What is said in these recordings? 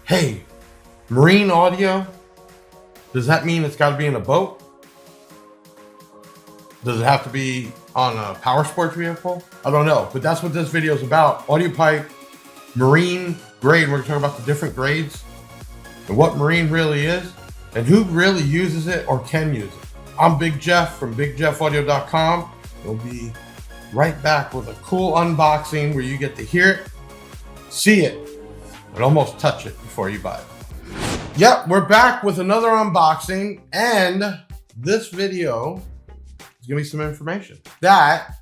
Hey, marine audio, does that mean it's got to be in a boat? Does it have to be on a power sports vehicle? I don't know, but that's what this video is about. Audiopipe marine grade. We're talking about the different grades and what marine really is and who really uses it or can use it. I'm Big Jeff from BigJeffAudio.com. We'll be right back with a cool unboxing where you get to hear it, see it, and almost touch it before you buy it. Yep, we're back with another unboxing, and this video is gonna be some information that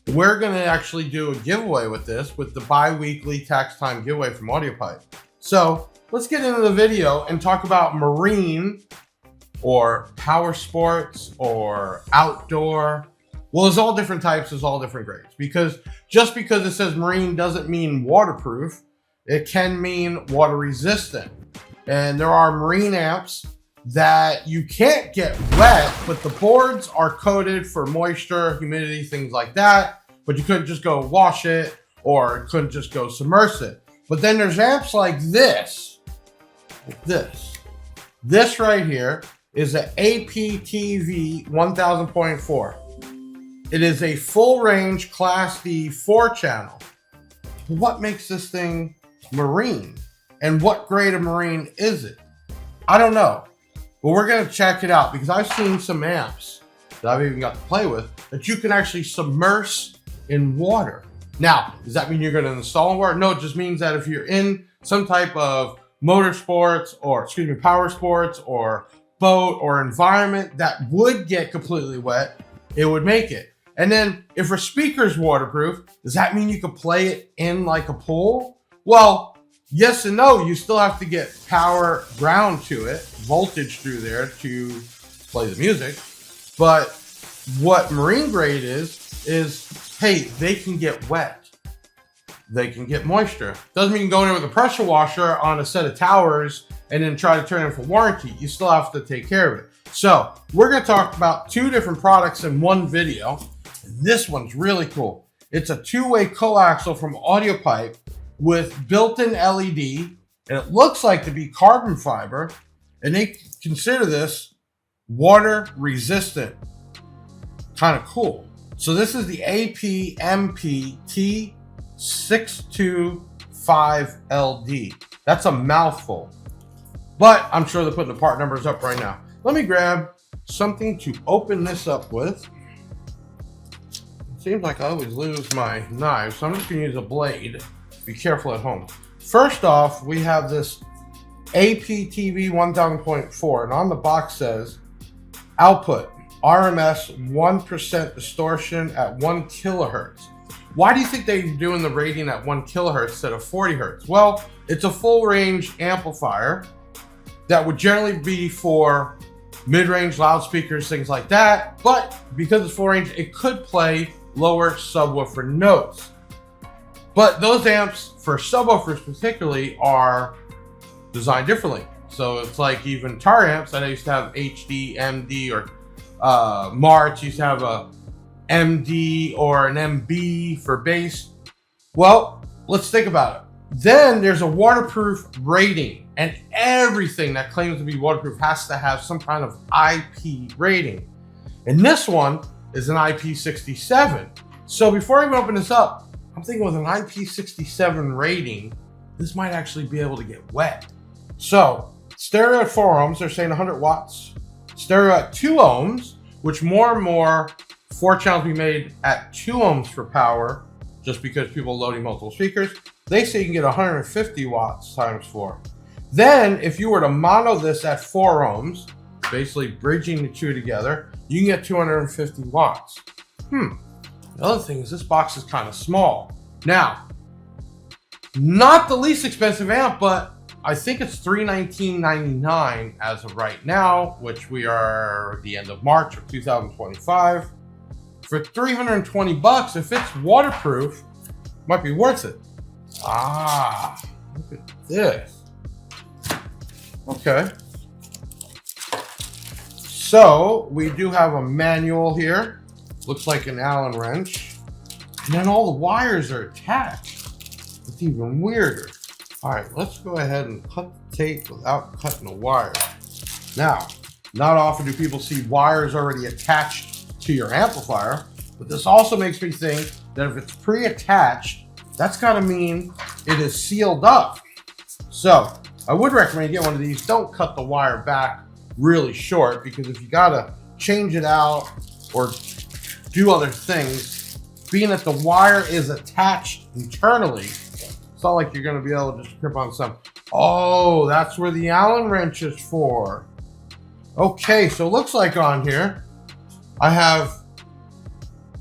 we're gonna actually do a giveaway with this, with the bi-weekly tax time giveaway from Audiopipe. So let's get into the video and talk about marine or power sports or outdoor. Well, there's all different types, there's all different grades, because just because it says marine doesn't mean waterproof. It can mean water resistant. And there are marine amps that you can't get wet, but the boards are coated for moisture, humidity, things like that. But you couldn't just go wash it or couldn't just go submerge it. But then there's amps like this. This right here is an APTV 1000.4. It is a full range Class D 4-channel. What makes this thing marine? And what grade of marine is it? I don't know. But we're gonna check it out because I've seen some amps that I've even got to play with that you can actually submerge in water. Now, does that mean you're gonna install in water? No, it just means that if you're in some type of motorsports or, power sports or boat or environment that would get completely wet, it would make it. And then if a speaker's waterproof, does that mean you could play it in like a pool? Well, yes and no. You still have to get power ground to it, voltage through there to play the music. But what marine grade is, hey, they can get wet. They can get moisture. Doesn't mean you go in there with a pressure washer on a set of towers and then try to turn it for warranty. You still have to take care of it. So we're going to talk about two different products in one video. This one's really cool. It's a two-way coaxial from Audiopipe with built-in LED, and it looks like to be carbon fiber, and they consider this water resistant. Kind of cool. So this is the APMP-T625SDL. That's a mouthful, but I'm sure they're putting the part numbers up right now. Let me grab something to open this up with. It seems like I always lose my knife, so I'm just gonna use a blade. Be careful at home. First off, we have this APTV 1000.4, and on the box says output RMS 1% distortion at 1 kilohertz. Why do you think they're doing the rating at 1 kilohertz instead of 40 hertz? Well, it's a full range amplifier that would generally be for mid-range loudspeakers, things like that. But because it's full range, it could play lower subwoofer notes. But those amps for subwoofers particularly are designed differently. So it's like even guitar amps that I used to have HD, MD, or March used to have a MD or an MB for bass. Well, let's think about it. Then there's a waterproof rating, and everything that claims to be waterproof has to have some kind of IP rating. And this one is an IP67. So before I even open this up, I'm thinking with an IP67 rating, this might actually be able to get wet. So stereo at 4 ohms, they're saying 100 watts. Stereo at 2 ohms, which more and more 4 channels be made at 2 ohms for power, just because people are loading multiple speakers. They say you can get 150 watts times 4. Then if you were to mono this at 4 ohms, basically bridging the two together, you can get 250 watts. The other thing is this box is kind of small. Now, not the least expensive amp, but I think it's $319.99 as of right now, which we are at the end of March of 2025. For 320 bucks, if it's waterproof, might be worth it. Ah, look at this. Okay. So we do have a manual here. Looks like an Allen wrench. And then all the wires are attached. It's even weirder. All right, let's go ahead and cut the tape without cutting the wire. Now, not often do people see wires already attached to your amplifier, but this also makes me think that if it's pre-attached, that's gotta mean it is sealed up. So I would recommend you get one of these. Don't cut the wire back really short, because if you gotta change it out or do other things, being that the wire is attached internally, it's not like you're gonna be able to just grip on some. Oh, that's where the Allen wrench is for. Okay, so it looks like on here, I have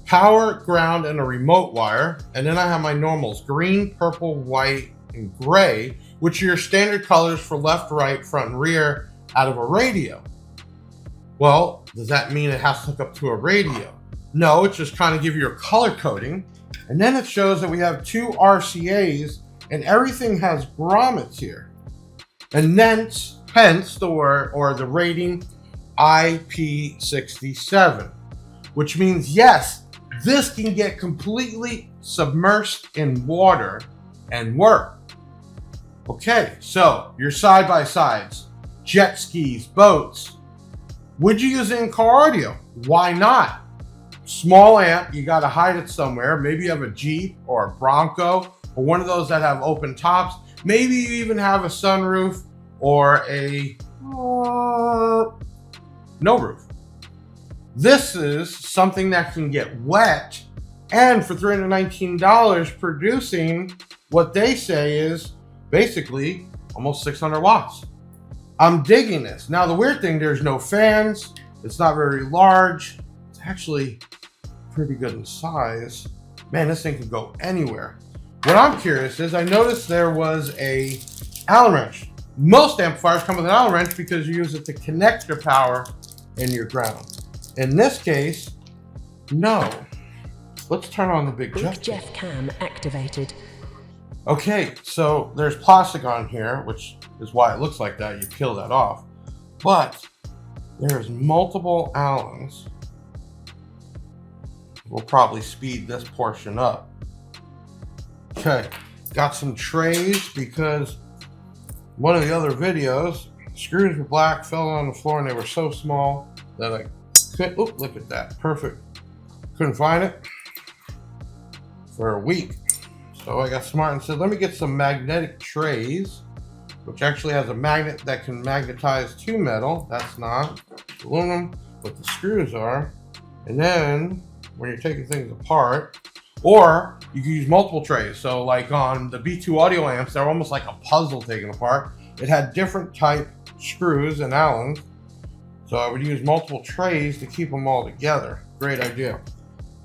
power, ground, and a remote wire. And then I have my normals, green, purple, white, and gray, which are your standard colors for left, right, front, and rear out of a radio. Well, does that mean it has to hook up to a radio? No, it's just kind of give you your color coding. And then it shows that we have 2 RCAs and everything has grommets here. And then hence the word or the rating IP67, which means yes, this can get completely submersed in water and work. Okay, so your side-by-sides, jet skis, boats. Would you use it in car audio? Why not? Small amp, you gotta hide it somewhere. Maybe you have a Jeep or a Bronco or one of those that have open tops. Maybe you even have a sunroof or a no roof. This is something that can get wet, and for $319 producing what they say is basically almost 600 watts. I'm digging this. Now the weird thing, there's no fans, it's not very large, it's actually pretty good in size. Man, this thing can go anywhere. What I'm curious is, I noticed there was a Allen wrench. Most amplifiers come with an Allen wrench because you use it to connect your power and your ground. In this case, no. Let's turn on the big Jeff cam activated. Okay, so there's plastic on here, which is why it looks like that. You peel that off. But there's multiple Allens. We'll probably speed this portion up. Okay, got some trays because one of the other videos, screws were black, fell on the floor, and they were so small that I couldn't, oh, look at that, perfect. Couldn't find it for a week. So I got smart and said, let me get some magnetic trays, which actually has a magnet that can magnetize to metal. That's not aluminum, but the screws are. And then when you're taking things apart, or you can use multiple trays. So like on the B2 audio amps, they're almost like a puzzle taken apart. It had different type screws and Allens. So I would use multiple trays to keep them all together. Great idea.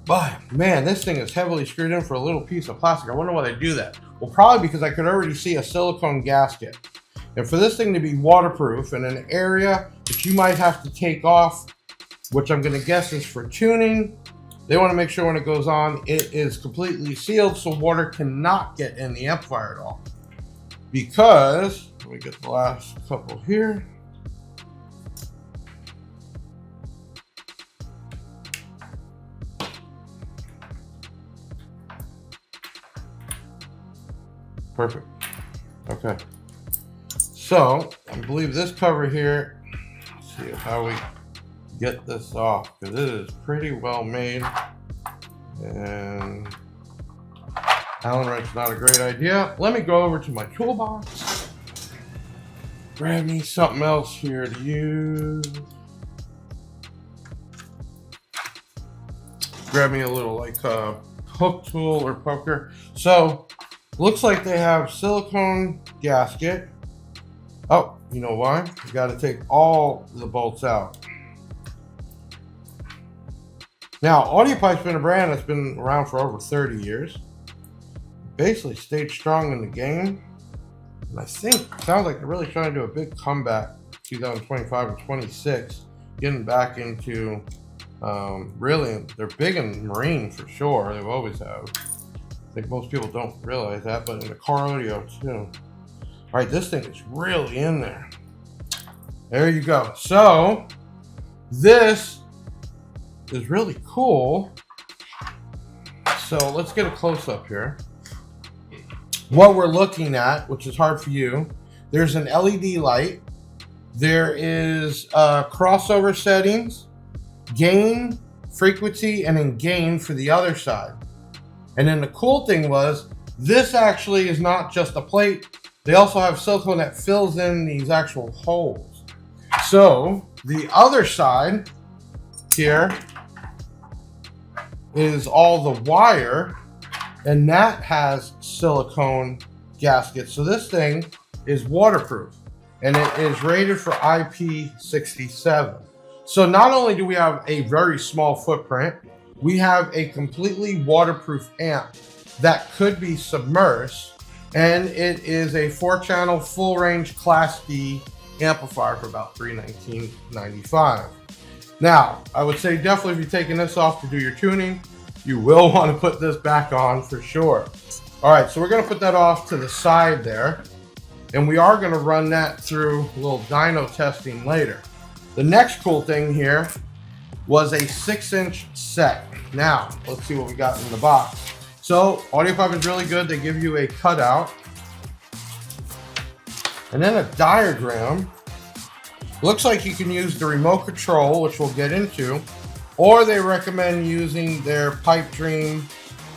But man, this thing is heavily screwed in for a little piece of plastic. I wonder why they do that. Well, probably because I could already see a silicone gasket. And for this thing to be waterproof in an area that you might have to take off, which I'm gonna guess is for tuning, they wanna make sure when it goes on, it is completely sealed so water cannot get in the amplifier at all. Because, let me get the last couple here. Perfect. Okay. So I believe this cover here, let's see how we get this off, because it is pretty well made. And Allen wrench not a great idea. Let me go over to my toolbox. Grab me something else here to use. Grab me a little like hook tool or poker. So looks like they have silicone gasket. Oh, you know why? You got to take all the bolts out. Now, Audiopipe's been a brand that's been around for over 30 years. Basically stayed strong in the game. And I think it sounds like they're really trying to do a big comeback 2025 and 26, getting back into really, they're big in marine for sure. They've always have. I think most people don't realize that, but in the car audio too. All right, this thing is really in there. There you go. So this is really cool. So let's get a close up here. what we're looking at, which is hard for you, there's an LED light. There is crossover settings, gain, frequency, and then gain for the other side. And then the cool thing was, this actually is not just a plate. They also have silicone that fills in these actual holes. So the other side here is all the wire, and that has silicone gaskets. So this thing is waterproof, and it is rated for IP67. So not only do we have a very small footprint, we have a completely waterproof amp that could be submersed, and it is a 4-channel full range Class D amplifier for about $319.95. Now, I would say definitely if you're taking this off to do your tuning, you will want to put this back on for sure. All right, so we're going to put that off to the side there, and we are going to run that through a little dyno testing later. The next cool thing here was a 6-inch set. Now, let's see what we got in the box. So, Audiopipe is really good. They give you a cutout and then a diagram. Looks like you can use the remote control, which we'll get into, or they recommend using their Pipe Dream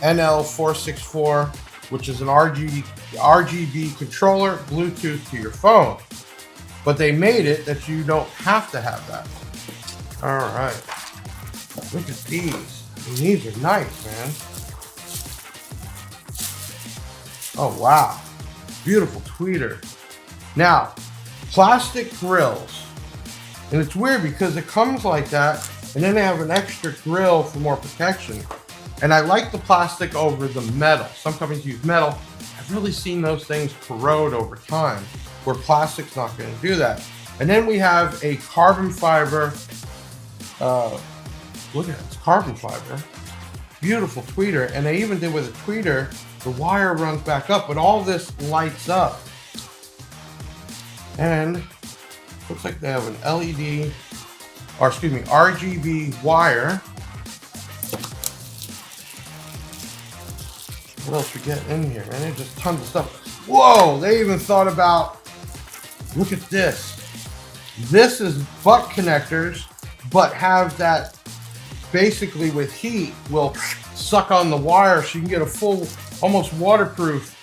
NL464, which is an RGB controller, Bluetooth to your phone. But they made it that you don't have to have that. All right, look at these. These are nice, man. Oh, wow. Beautiful tweeter. Now, plastic grills. And it's weird because it comes like that, and then they have an extra grill for more protection. And I like the plastic over the metal. Some companies use metal. I've really seen those things corrode over time, where plastic's not going to do that. And then we have a carbon fiber. Look at it, it's carbon fiber. Beautiful tweeter. And they even did with a tweeter, the wire runs back up, but all this lights up. And looks like they have an LED, or excuse me, RGB wire. What else we get in here? And there's just tons of stuff. Whoa, they even thought about, look at this. This is butt connectors, but have that basically with heat will suck on the wire so you can get a full, almost waterproof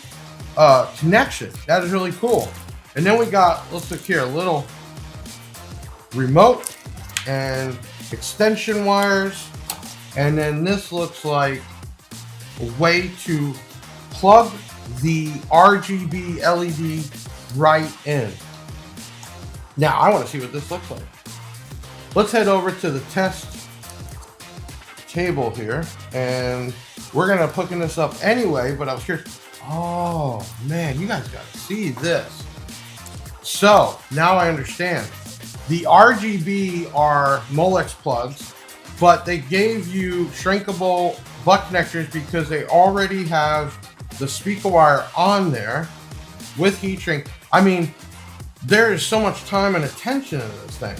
connection. That is really cool. And then we got, let's look here, a little remote and extension wires. And then this looks like a way to plug the RGB LED right in. Now I want to see what this looks like. Let's head over to the test table here, and we're gonna hook this up anyway, but I was curious. Oh man, you guys gotta see this. So now I understand. The RGB are Molex plugs, but they gave you shrinkable butt connectors because they already have the speaker wire on there with heat shrink. I mean, there is so much time and attention in this thing.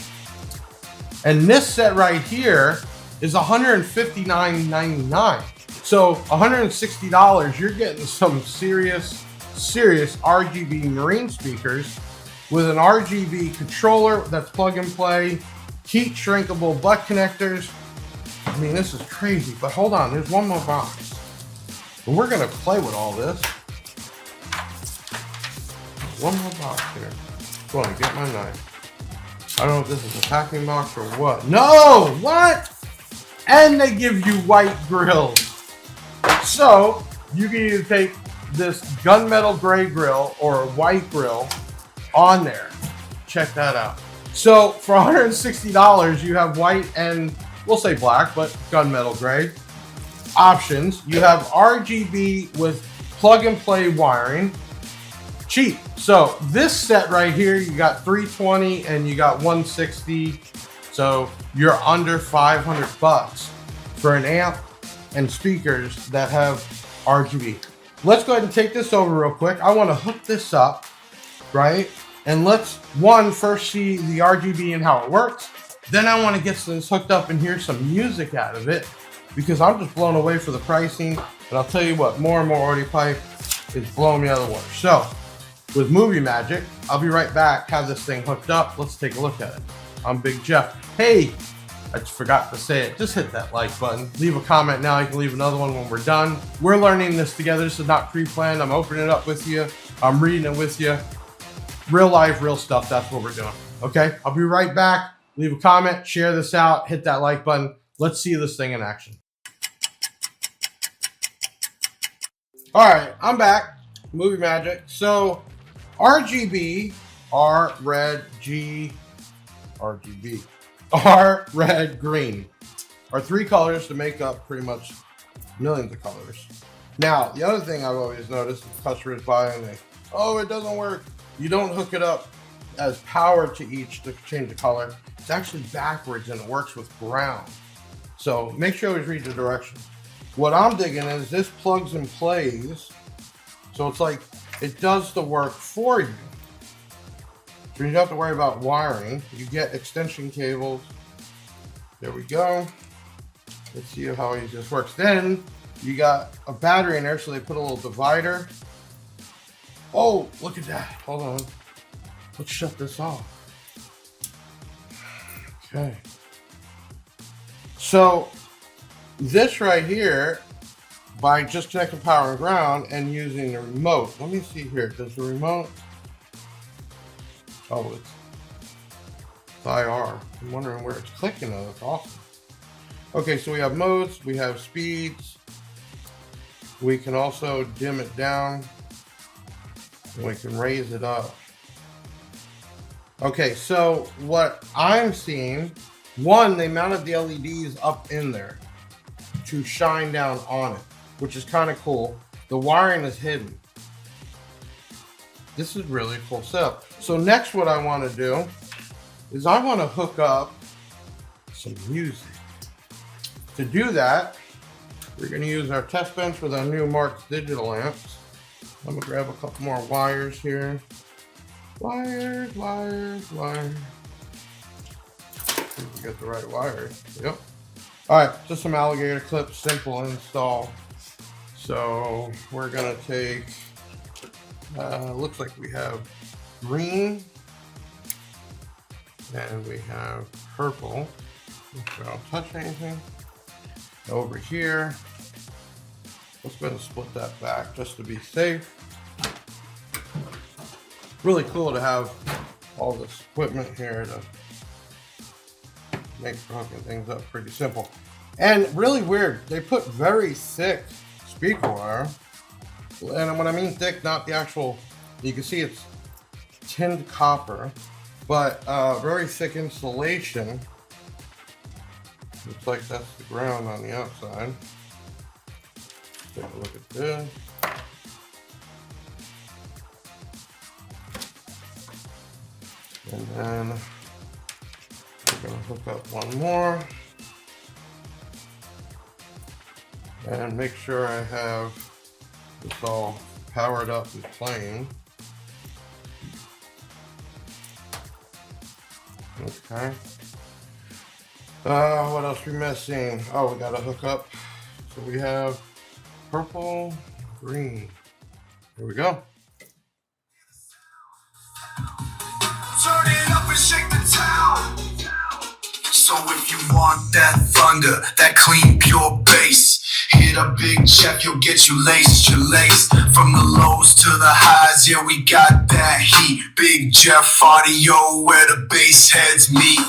And this set right here is $159.99. So $160, you're getting some serious RGB marine speakers with an RGB controller that's plug and play, heat shrinkable butt connectors. I mean, this is crazy, but hold on, there's one more box. And we're gonna play with all this. One more box here. Go on, get my knife. I don't know if this is a packing box or what. No, what? And they give you white grills. So you can either take this gunmetal gray grill or a white grill on there. Check that out. So for $160, you have white and we'll say black, but gunmetal gray options. You have RGB with plug and play wiring. Cheap. So this set right here, you got 320 and you got 160. So you're under 500 bucks for an amp and speakers that have RGB. Let's go ahead and take this over real quick. I want to hook this up, right? And let's first see the RGB and how it works. Then I want to get this hooked up and hear some music out of it because I'm just blown away for the pricing. And I'll tell you what, more and more Audiopipe, is blowing me out of the water. So with Movie Magic, I'll be right back, have this thing hooked up. Let's take a look at it. I'm Big Jeff. Hey, I just forgot to say it. Just hit that like button. Leave a comment now. You can leave another one when we're done. We're learning this together. This is not pre-planned. I'm opening it up with you. I'm reading it with you. Real life, real stuff. That's what we're doing. Okay, I'll be right back. Leave a comment, share this out, hit that like button. Let's see this thing in action. All right, I'm back. Movie Magic. So RGB, R, red, G, RGB, R, red, green are three colors to make up pretty much millions of colors. Now, the other thing I've always noticed is customers buy and they, oh, it doesn't work. You don't hook it up as power to each to change the color. It's actually backwards and it works with ground. So make sure you always read the directions. What I'm digging is this plugs and plays. So it's like it does the work for you. So you don't have to worry about wiring. You get extension cables. There we go. Let's see how easy this works. Then you got a battery in there, so they put a little divider. Oh, look at that. Hold on. Let's shut this off. Okay. So this right here, by just connecting power and ground and using the remote. Let me see here. Does the remote? Oh, it's IR. I'm wondering where it's clicking though. That's awesome. Okay, so we have modes, we have speeds. We can also dim it down. And we can raise it up. Okay, so what I'm seeing, one, they mounted the LEDs up in there to shine down on it, which is kind of cool. The wiring is hidden. This is really cool setup. So next what I want to do is I want to hook up some music. To do that, we're going to use our test bench with our new Marks digital amps. I'm going to grab a couple more wires here. Wires. See if we get the right wires. Yep. All right, just some alligator clips, simple install. So we're going to take, looks like we have green and we have purple. So I don't touch anything. Over here, let's go ahead and split that back just to be safe. Really cool to have all this equipment here to make hooking things up pretty simple. And really weird, they put very thick speaker wire. And when I mean thick, not the actual, you can see it's tinned copper, but very thick insulation. Looks like that's the ground on the outside. Take a look at this. And then we're going to hook up one more. And make sure I have this all powered up and playing. Okay. What else are we missing? Oh, we got to hook up. So we have purple, green. Here we go. Turn it up and shake the town. So if you want that thunder, that clean, pure bass, hit a Big Jeff, you'll get you laced, your lace. From the lows to the highs, yeah, we got that heat. Big Jeff audio, where the bass heads meet.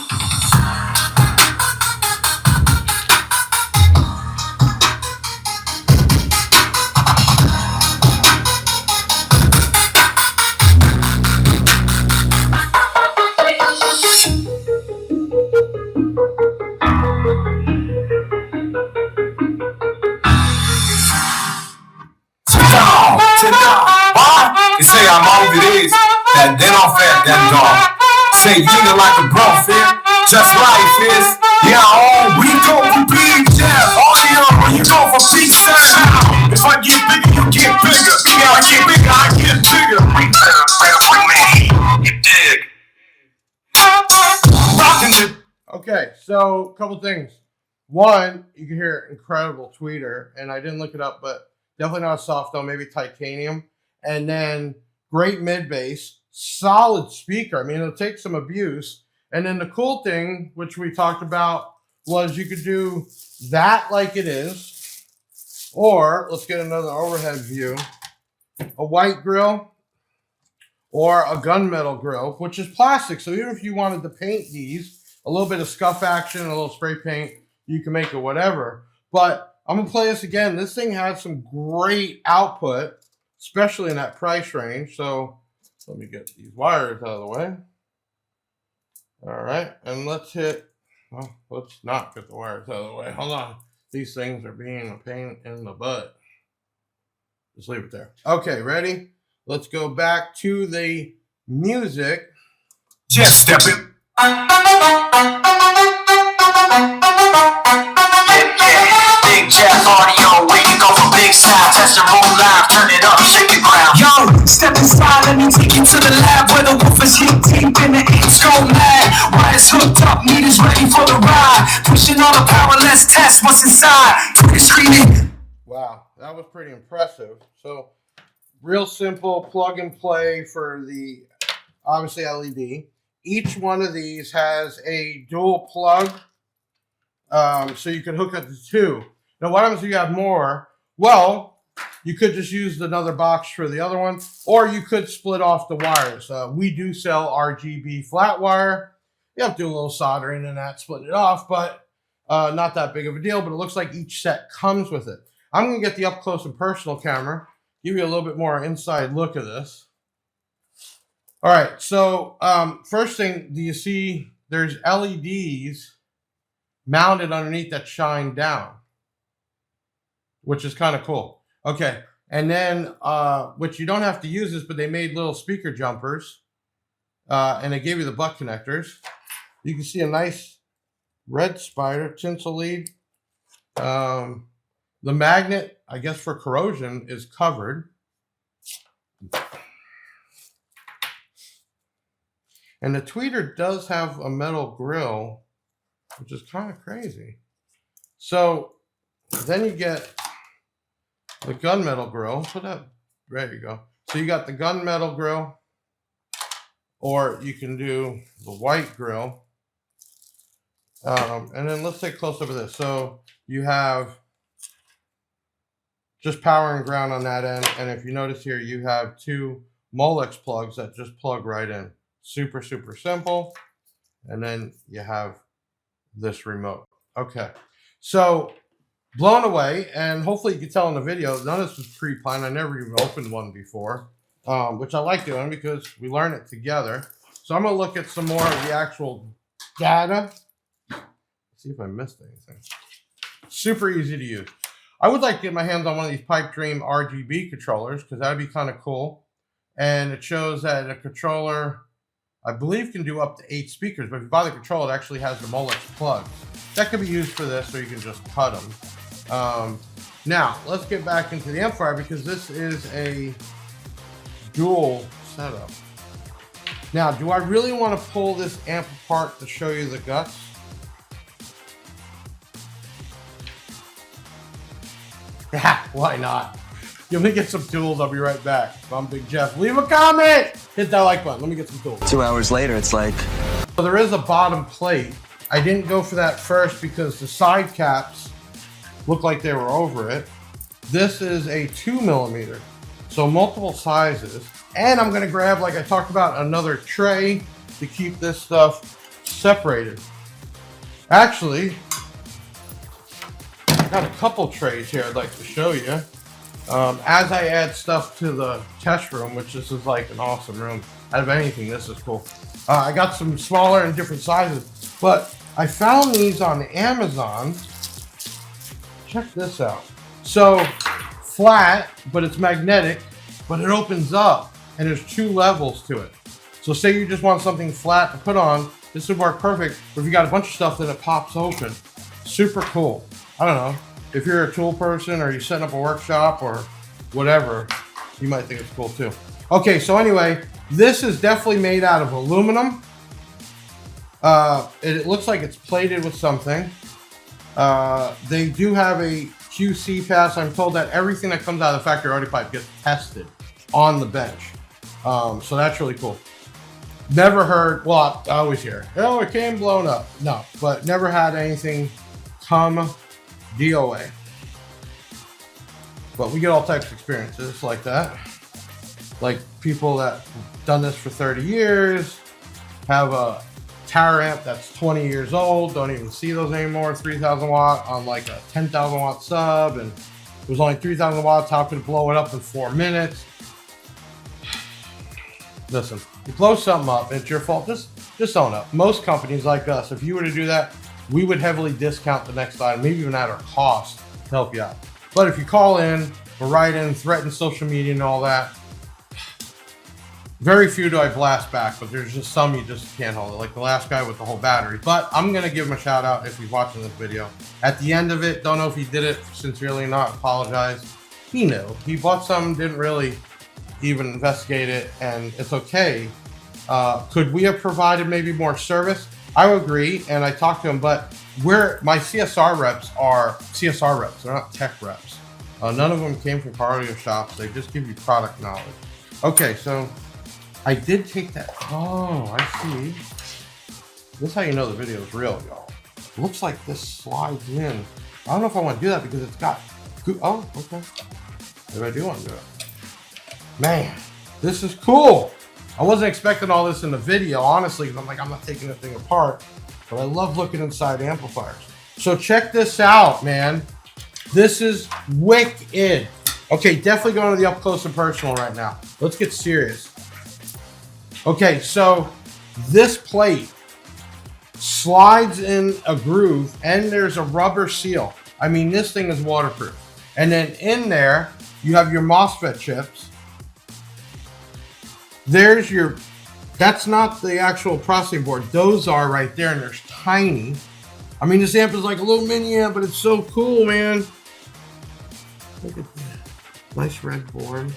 They say I'm over this, that then off at that dog. Say nigga like a profit, just life is. Yeah, oh, we go for Big Jeff. Audio, you go for big sound. If I get bigger, you get bigger. Yeah, I get bigger, I get bigger. We better bring me, you dig? Rockin' it. Okay, so a couple things. One, you can hear incredible tweeter, and I didn't look it up, but definitely not a soft though, maybe titanium. and then great mid bass, solid speaker. I mean, it'll take some abuse. And then the cool thing, which we talked about, was you could do that like it is, or let's get another overhead view, a white grill or a gunmetal grill, which is plastic. So even if you wanted to paint these, a little bit of scuff action, a little spray paint, you can make it whatever. But I'm gonna play this again. This thing has some great output, especially in that price range. So let me get these wires out of the way. All right, and let's hit, well, let's not get the wires out of the way. Hold on. These things are being a pain in the butt. Just leave it there. Okay, ready? Let's go back to the music. Just step it. Big Jeff audio, way to go for big sound. Test the room live, turn it up, shake it ground. Yo, step inside, let me take you to the lab where the woofers hit deep and the inks go mad. Wires hooked up, meters ready for the ride. Pushing all the power, let's test what's inside. Screaming. Wow, that was pretty impressive. So, real simple plug and play for the, obviously, LED. Each one of these has a dual plug, so you can hook up the two. Now, what happens if you have more? Well, you could just use another box for the other one, or you could split off the wires. We do sell RGB flat wire. You have to do a little soldering and that, split it off, but not that big of a deal. But it looks like each set comes with it. I'm going to get the up close and personal camera, give you a little bit more inside look of this. All right, so first thing, do you see there's LEDs mounted underneath that shine down, which is kind of cool. Okay, and then, which you don't have to use this, but they made little speaker jumpers, and they gave you the butt connectors. You can see a nice red spider tinsel lead. The magnet, I guess for corrosion, is covered. And the tweeter does have a metal grill, which is kind of crazy. So then you get the gunmetal grill. Put that, there you go. So you got the gunmetal grill, or you can do the white grill. And then let's take a close look at this. So you have just power and ground on that end. And if you notice here, you have two Molex plugs that just plug right in. Super, super simple. And then you have this remote. Okay. So blown away. And hopefully you can tell in the video, none of this was pre-planned. I never even opened one before, which I like doing because we learn it together. So I'm going to look at some more of the actual data. See if I missed anything. Super easy to use. I would like to get my hands on one of these Pipe Dream RGB controllers because that would be kind of cool. And it shows that a controller, I believe, can do up to 8 speakers. But if you buy the controller, it actually has the Molex plug. That could be used for this, or you can just cut them. Now, let's get back into the amplifier because this is a dual setup. Now, do I really want to pull this amp apart to show you the guts? Why not? Let me get some tools. I'll be right back. I'm Big Jeff. Leave a comment. Hit that like button. Let me get some tools. 2 hours later, it's like... So there is a bottom plate. I didn't go for that first because the side caps look like they were over it. This is a 2mm, so multiple sizes. And I'm going to grab, like I talked about, another tray to keep this stuff separated. Actually, I got a couple trays here I'd like to show you. As I add stuff to the test room, which this is like an awesome room. Out of anything, this is cool. I got some smaller and different sizes, but I found these on Amazon. Check this out. So flat, but it's magnetic, but it opens up and there's 2 levels to it. So say you just want something flat to put on, this would work perfect. But if you got a bunch of stuff, then it pops open. Super cool. I don't know. If you're a tool person or you're setting up a workshop or whatever, you might think it's cool too. Okay, so anyway, this is definitely made out of aluminum. It looks like it's plated with something. They do have a QC pass. I'm told that everything that comes out of the factory Audiopipe gets tested. on the bench. So that's really cool. Never heard, well, I always hear, oh, it came blown up. No, but never had anything come DOA. But we get all types of experiences like that. Like people that done this for 30 years, have a tower amp that's 20 years old, don't even see those anymore, 3,000 watt on like a 10,000 watt sub, and it was only 3,000 watts, how could it blow it up in 4 minutes? Listen, you blow something up, it's your fault, just own up. Most companies like us, if you were to do that, we would heavily discount the next item, maybe even at our cost to help you out. But if you call in, or write in, threaten social media and all that, very few do I blast back, but there's just some you just can't hold it, like the last guy with the whole battery. But I'm gonna give him a shout out if he's watching this video. At the end of it, don't know if he did it sincerely or not, apologize. He knew. He bought something, didn't really even investigate it, and it's okay. Could we have provided maybe more service? I would agree, and I talked to him, but my CSR reps are CSR reps, they're not tech reps. None of them came from car audio shops, they just give you product knowledge. Okay, so I did take that. Oh, I see. This is how you know the video is real, y'all. Looks like this slides in. I don't know if I want to do that because it's got. Oh, okay. Maybe I do want to do it. Man, this is cool. I wasn't expecting all this in the video, honestly, because I'm not taking the thing apart. But I love looking inside amplifiers. So check this out, man. This is wicked. Okay, definitely going to the up close and personal right now. Let's get serious. Okay, so this plate slides in a groove and there's a rubber seal. I mean, this thing is waterproof. And then in there, you have your MOSFET chips. There's your, that's not the actual processing board. Those are right there and they're tiny. I mean, this amp is like a little mini amp, but it's so cool, man. Look at that. Nice red board.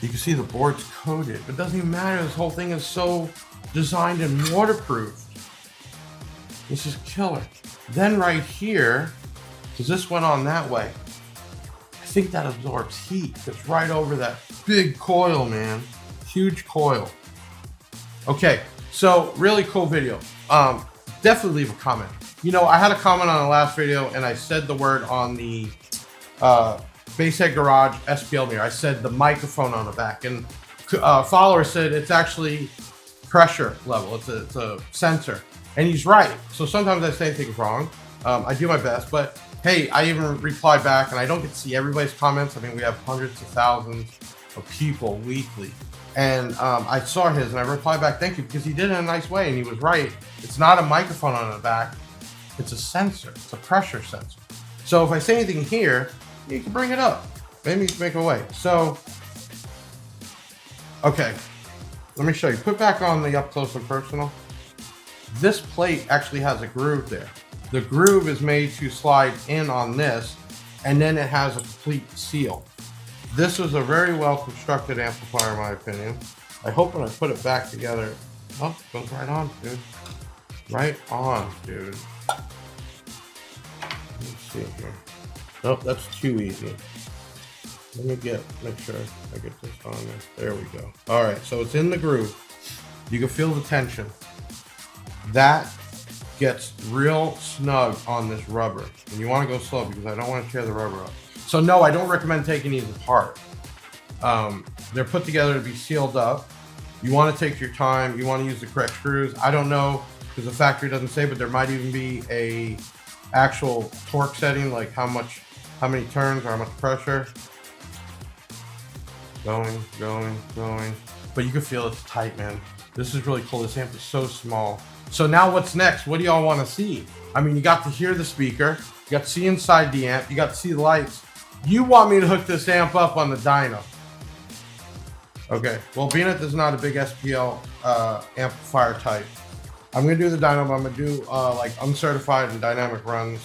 You can see the board's coated, but it doesn't even matter. This whole thing is so designed and waterproof. This is killer. Then right here, because this went on that way, I think that absorbs heat. It's right over that big coil, man. Huge coil. Okay, so really cool video. Definitely leave a comment. You know, I had a comment on the last video and I said the word on the Basshead Garage SPL mirror. I said the microphone on the back, and follower said it's actually pressure level. It's a sensor, and he's right. So sometimes I say things wrong. I do my best, but hey, I even reply back, and I don't get to see everybody's comments. I mean, we have hundreds of thousands of people weekly, and I saw his, and I replied back, thank you, because he did it in a nice way, and he was right. It's not a microphone on the back. It's a sensor. It's a pressure sensor. So if I say anything here, you can bring it up. Maybe make a way. So, okay, let me show you. Put back on the up close and personal. This plate actually has a groove there. The groove is made to slide in on this, and then it has a complete seal. This was a very well constructed amplifier, in my opinion. I hope when I put it back together, oh, it goes right on, dude. Right on, dude. Let's see here. Nope, that's too easy. Let me make sure I get this on there. There we go. All right, so it's in the groove. You can feel the tension. That gets real snug on this rubber. And you want to go slow because I don't want to tear the rubber up. So no, I don't recommend taking these apart. They're put together to be sealed up. You want to take your time. You want to use the correct screws. I don't know because the factory doesn't say, but there might even be a actual torque setting, like how many turns or how much pressure. Going. But you can feel it's tight, man. This is really cool. This amp is so small. So now what's next? What do y'all want to see? I mean, you got to hear the speaker. You got to see inside the amp. You got to see the lights. You want me to hook this amp up on the dyno. Okay. Well, being that this is not a big SPL amplifier type, I'm going to do the dyno, but I'm going to do like uncertified and dynamic runs,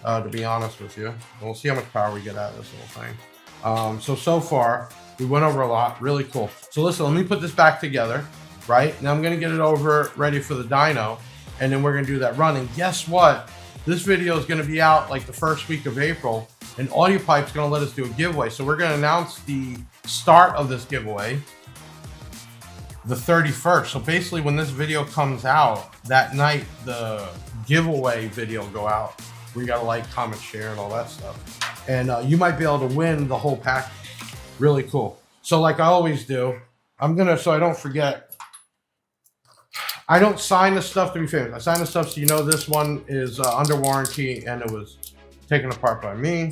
to be honest with you. And we'll see how much power we get out of this little thing. So far, we went over a lot. Really cool. So listen, let me put this back together, right? Now I'm going to get it over ready for the dyno, and then we're going to do that run. And guess what? This video is going to be out like the first week of April. and Audiopipe's gonna let us do a giveaway. So we're gonna announce the start of this giveaway the 31st. So basically when this video comes out, that night the giveaway video will go out. We gotta like, comment, share, and all that stuff. And you might be able to win the whole package. Really cool. So like I always do, so I don't forget, I don't sign the stuff to be famous. I sign the stuff so you know this one is under warranty and it was taken apart by me.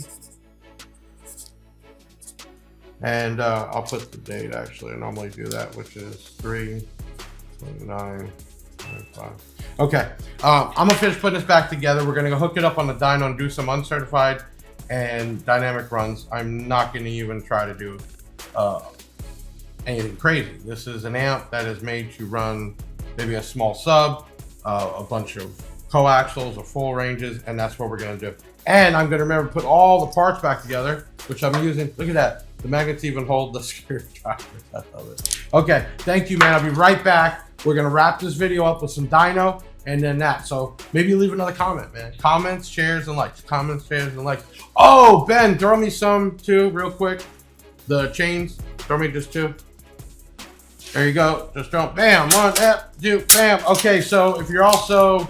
And I'll put the date actually. I normally do that, which is 3/29/25. Okay, I'm gonna finish putting this back together. We're gonna go hook it up on the dyno and do some uncertified and dynamic runs. I'm not gonna even try to do anything crazy. This is an amp that is made to run maybe a small sub, a bunch of coaxials or full ranges, and that's what we're gonna do. And I'm gonna remember to put all the parts back together, which I'm using. Look at that. The magnets even hold the screwdriver. I love it. Okay, thank you, man. I'll be right back. We're gonna wrap this video up with some dyno and then that. So maybe leave another comment, man. Comments, shares, and likes. Comments, shares, and likes. Oh, Ben, throw me some too, real quick. The chains, throw me just 2. There you go. Just throw, bam, 1, 2, bam. Okay, so if you're also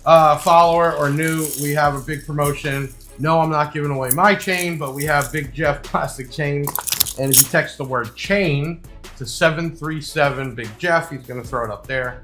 a follower or new, we have a big promotion. No, I'm not giving away my chain, but we have Big Jeff plastic chains. And if you text the word chain to 737 Big Jeff, he's gonna throw it up there.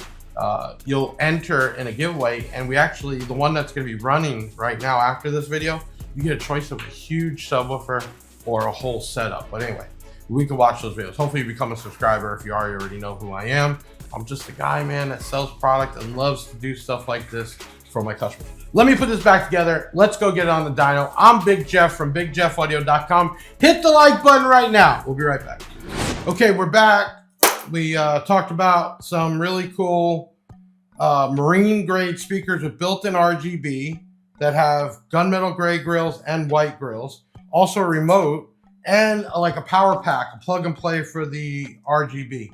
You'll enter in a giveaway, and we actually, the one that's gonna be running right now after this video, you get a choice of a huge subwoofer or a whole setup. But anyway, we can watch those videos. Hopefully you become a subscriber. If you are, you already know who I am. I'm just a guy, man, that sells product and loves to do stuff like this for my customers. Let me put this back together. Let's go get it on the dyno. I'm Big Jeff from BigJeffAudio.com. Hit the like button right now. We'll be right back. Okay, we're back. We talked about some really cool marine grade speakers with built-in RGB that have gunmetal gray grills and white grills. Also a remote and like a power pack, a plug and play for the RGB.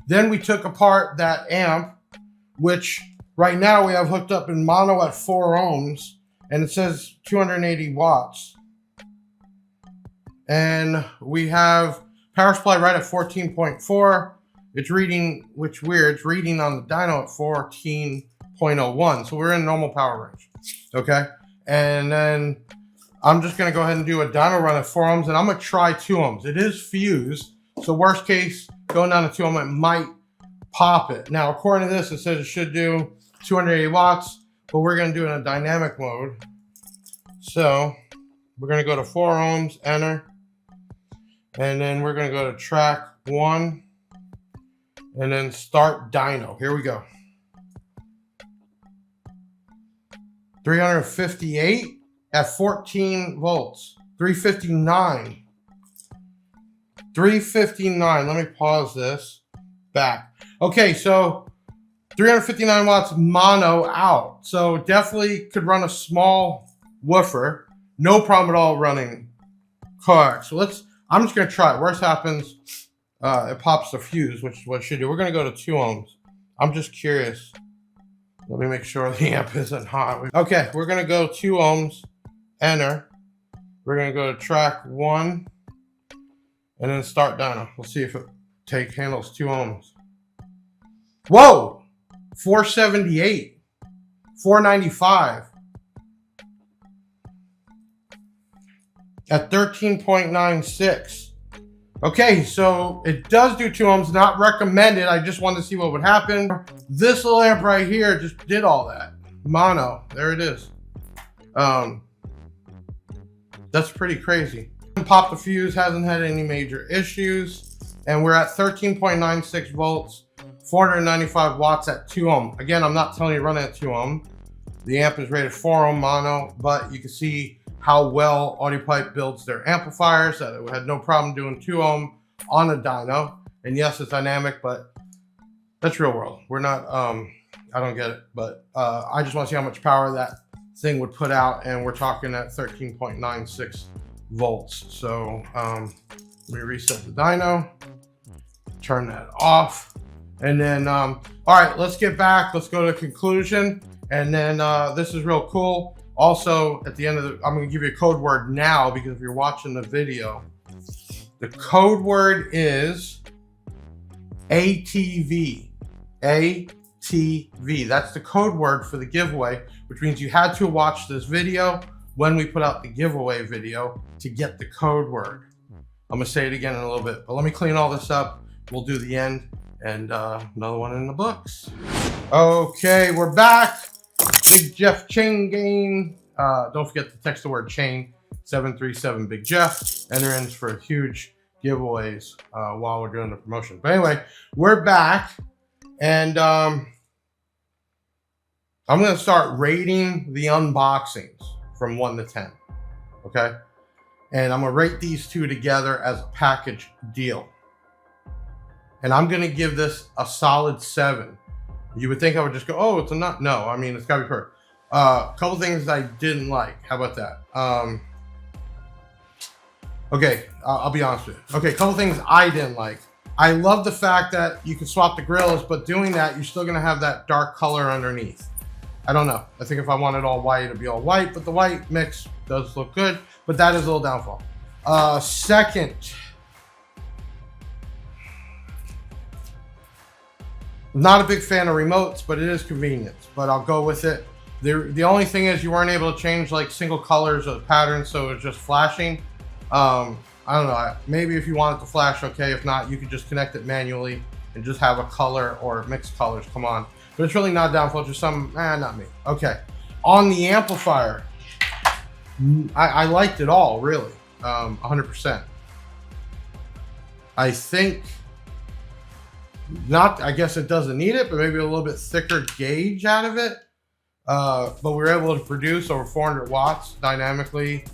Then we took apart that amp, which right now we have hooked up in mono at 4 ohms, and it says 280 watts. And we have power supply right at 14.4. It's reading, which weird, it's reading on the dyno at 14.01. So we're in normal power range, okay? And then I'm just gonna go ahead and do a dyno run at 4 ohms, and I'm gonna try 2 ohms. It is fused, so worst case, going down to 2 ohm, it might pop it. Now, according to this, it says it should do 280 watts, but we're gonna do it in a dynamic mode. So we're gonna go to 4 ohms, enter, and then we're gonna go to track 1, and then start dyno. Here we go. 358 at 14 volts, 359. 359, let me pause this, back. Okay, so 359 watts mono out. So definitely could run a small woofer. No problem at all running coax. So I'm just gonna try it. Worst happens, it pops the fuse, which is what it should do. We're gonna go to 2 ohms. I'm just curious. Let me make sure the amp isn't hot. Okay, we're gonna go 2 ohms, enter. We're gonna go to track 1 and then start dyno. We'll see if it handles 2 ohms. Whoa, 478, 495 at 13.96. Okay, so it does do 2 ohms, not recommended. I just wanted to see what would happen. This little amp right here just did all that. Mono, there it is. That's pretty crazy. Pop the fuse, hasn't had any major issues. And we're at 13.96 volts, 495 watts at 2 ohm. Again, I'm not telling you run it at 2 ohm. The amp is rated 4 ohm mono, but you can see how well Audiopipe builds their amplifiers, that it had no problem doing 2 ohm on a dyno. And yes, it's dynamic, but that's real world. We're not, I don't get it, but I just want to see how much power that thing would put out, and we're talking at 13.96 volts. So let me reset the dyno, turn that off, and then, all right, let's get back. Let's go to conclusion. And then this is real cool. Also, at the end of the, I'm going to give you a code word now, because if you're watching the video, the code word is ATV. ATV. That's the code word for the giveaway, which means you had to watch this video when we put out the giveaway video to get the code word. I'm going to say it again in a little bit, but let me clean all this up. We'll do the end and another one in the books. Okay, we're back. Big Jeff chain game. Don't forget to text the word chain 737 Big Jeff. Enter in for huge giveaways while we're doing the promotion. But anyway, we're back, and I'm going to start rating the unboxings from 1 to 10. Okay, and I'm going to rate these two together as a package deal. And I'm going to give this a solid 7. You would think I would just go, oh, it's a nut. No, I mean, it's got to be perfect. A couple things I didn't like. How about that? Okay, I'll be honest with you. Okay, a couple things I didn't like. I love the fact that you can swap the grills, but doing that, you're still going to have that dark color underneath. I don't know. I think if I wanted all white, it'd be all white, but the white mix does look good, but that is a little downfall. Second, not a big fan of remotes, but it is convenience, but I'll go with it. The only thing is you weren't able to change like single colors or patterns, so it was just flashing. I don't know, maybe if you want it to flash, okay. If not, you could just connect it manually and just have a color or mixed colors come on. But it's really not downfall, just some, not me. Okay, on the amplifier, I liked it all, really, 100%. I think, not, I guess it doesn't need it, but maybe a little bit thicker gauge out of it. But we were able to produce over 400 watts dynamically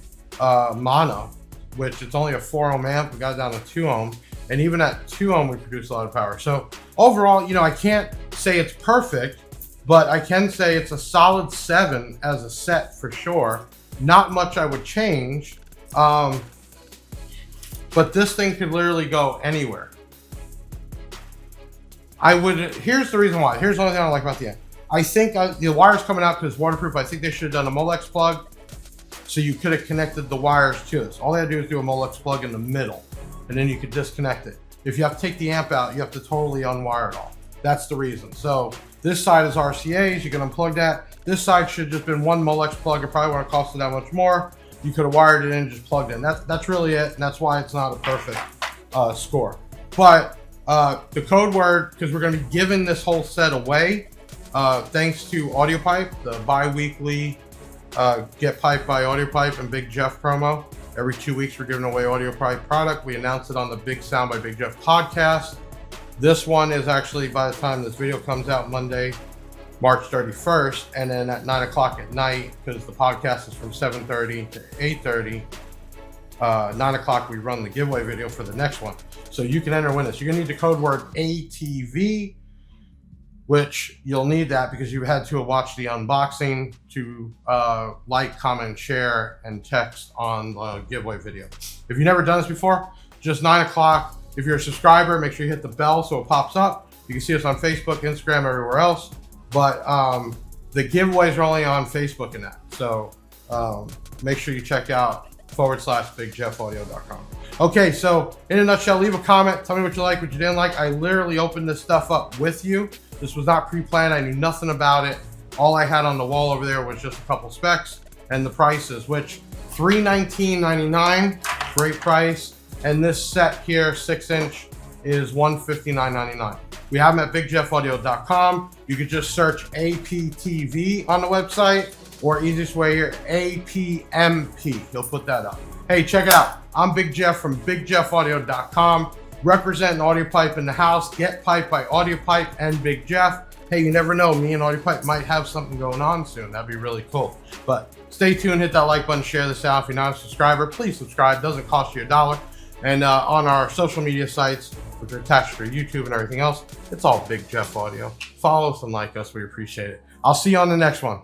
mono, which it's only a 4 ohm amp. We got it down to 2 ohm, and even at 2 ohm we produce a lot of power. So overall, you know, I can't say it's perfect, but I can say it's a solid 7 as a set for sure. Not much I would change, but this thing could literally go anywhere. Here's the reason why. Here's the only thing I like about the end. I think the wire's coming out because it's waterproof. I think they should have done a Molex plug, so you could have connected the wires to this. All they had to do is do a Molex plug in the middle, and then you could disconnect it. If you have to take the amp out, you have to totally unwire it all. That's the reason. So this side is RCA's, you can unplug that. This side should have just been one Molex plug. It probably wouldn't have costed that much more. You could have wired it in and just plugged in. That's really it, and that's why it's not a perfect score. But the code word, because we're going to be giving this whole set away, thanks to Audiopipe, the bi-weekly Get Piped by Audiopipe and Big Jeff promo. Every 2 weeks we're giving away Audiopipe product. We announced it on the Big Sound by Big Jeff podcast. This one is actually, by the time this video comes out, Monday, March 31st, and then at 9 o'clock at night, because the podcast is from 7:30 to 8:30, 9 o'clock we run the giveaway video for the next one. So you can enter and win this. You're gonna need the code word ATV, which you'll need that because you had to watch the unboxing to like, comment, share, and text on the giveaway video. If you've never done this before, just 9 o'clock. If you're a subscriber, make sure you hit the bell so it pops up. You can see us on Facebook, Instagram, everywhere else. But the giveaways are only on Facebook and that. So make sure you check out /BigJeffAudio.com. Okay, so in a nutshell, leave a comment. Tell me what you like, what you didn't like. I literally opened this stuff up with you. This was not pre-planned. I knew nothing about it. All I had on the wall over there was just a couple specs and the prices, which $319.99, great price. And this set here, 6-inch, is $159.99. We have them at BigJeffAudio.com. You could just search APTV on the website, or easiest way here, APMP. He'll put that up. Hey, check it out. I'm Big Jeff from BigJeffAudio.com, representing Audiopipe in the house. Get Piped by Audiopipe and Big Jeff. Hey, you never know, me and Audiopipe might have something going on soon. That'd be really cool. But stay tuned, hit that like button, share this out. If you're not a subscriber, please subscribe. It doesn't cost you $1. And on our social media sites, which are attached to YouTube and everything else, it's all Big Jeff Audio. Follow us and like us. We appreciate it. I'll see you on the next one.